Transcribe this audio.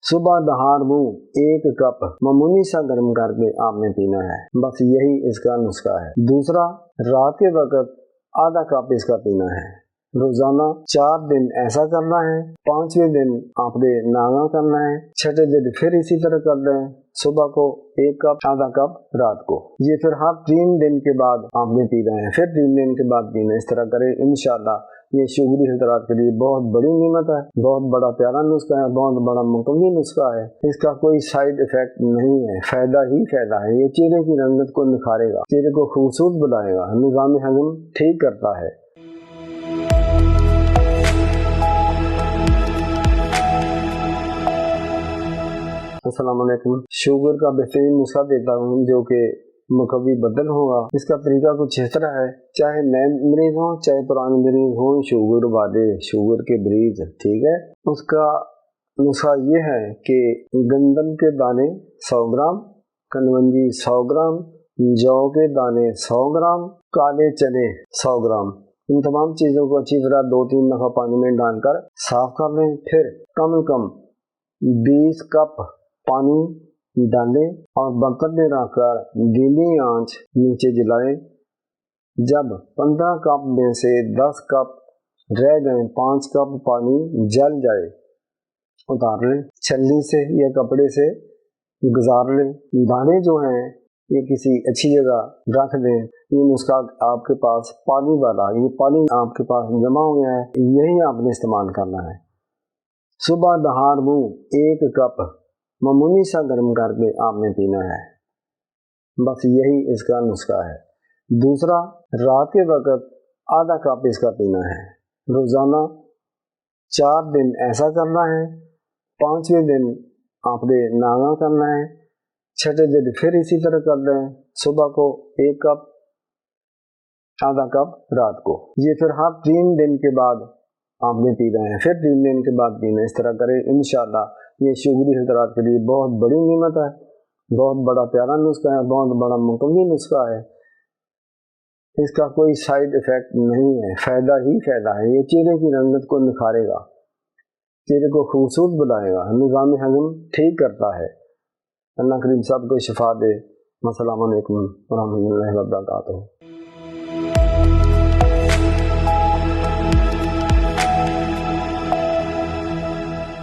صبح دہار منہ 1 کپ معمولی سا گرم کر کے آپ نے پینا ہے، بس یہی اس کا نسخہ ہے۔ دوسرا، رات کے وقت آدھا کپ اس کا پینا ہے۔ روزانہ 4 دن ایسا کرنا ہے، 5ویں دن آپ نے ناغا کرنا ہے، 6 دن پھر اسی طرح کر لیں، صبح کو 1 کپ آدھا کپ رات کو۔ یہ پھر ہر 3 دن کے بعد آپ نے پی رہے ہیں، پھر 3 دن کے بعد پینا، اس طرح کریں انشاءاللہ۔ یہ شوگری حضرات کے لیے بہت بڑی نعمت ہے، بہت بڑا پیارا نسخہ ہے، بہت بڑا مقوی نسخہ ہے۔ اس کا کوئی سائیڈ ایفیکٹ نہیں ہے، فائدہ ہی فائدہ ہے۔ یہ چہرے کی رنگت کو نکھارے گا، چہرے کو خوبصورت بنائے گا، نظام ہضم ٹھیک کرتا ہے۔ السلام علیکم۔ شوگر کا بہترین نسخہ دیتا ہوں جو کہ مقوی بدل ہوگا۔ اس کا طریقہ کچھ اس طرح ہے، چاہے نئے مریض ہوں چاہے پرانے مریض ہوں، شوگر والے، شوگر کے مریض، ٹھیک ہے۔ اس کا نسخہ یہ ہے کہ گندم کے دانے 100 گرام، کلونجی 100 گرام، جو کے دانے 100 گرام، کالے چنے 100 گرام۔ ان تمام چیزوں کو اچھی طرح 2-3 دفعہ پانی میں ڈال کر صاف کر لیں، پھر کم از کم 20 کپ پانی ڈالیں اور برتن میں رکھ کر دھیمی آنچ نیچے جلائیں۔ جب 15 کپ میں سے 10 کپ رہ گئے، 5 کپ پانی جل جائے، اتار لیں، چھلنی سے یا کپڑے سے گزار لیں۔ دانے جو ہیں یہ کسی اچھی جگہ رکھ دیں۔ یہ نسخہ آپ کے پاس پانی والا، یہ پانی آپ کے پاس جمع ہو گیا ہے، یہی آپ نے استعمال کرنا ہے۔ صبح دہار منہ 1 کپ معمولی سا گرم کر کے آپ نے پینا ہے، بس یہی اس کا نسخہ ہے۔ دوسرا، رات کے وقت آدھا کپ اس کا پینا ہے۔ روزانہ 4 دن ایسا کرنا ہے، 5ویں دن آپ نے ناغا کرنا ہے، 6 دن پھر اسی طرح کر لیں، صبح کو 1 کپ آدھا کپ رات کو۔ یہ پھر ہر 3 دن کے بعد آپ نے پی رہے ہیں، پھر 3 دن کے بعد پینا، اس طرح کریں انشاءاللہ۔ یہ شوگری حضرات کے لیے بہت بڑی نعمت ہے، بہت بڑا پیارا نسخہ ہے، بہت بڑا مقوی نسخہ ہے۔ اس کا کوئی سائیڈ ایفیکٹ نہیں ہے، فائدہ ہی فائدہ ہے۔ یہ چہرے کی رنگت کو نکھارے گا، چہرے کو خوبصورت بنائے گا، نظام ہضم ٹھیک کرتا ہے۔ اللہ کریم سب کو شفا دے۔ السلام علیکم ورحمۃ اللہ وبرکاتہ۔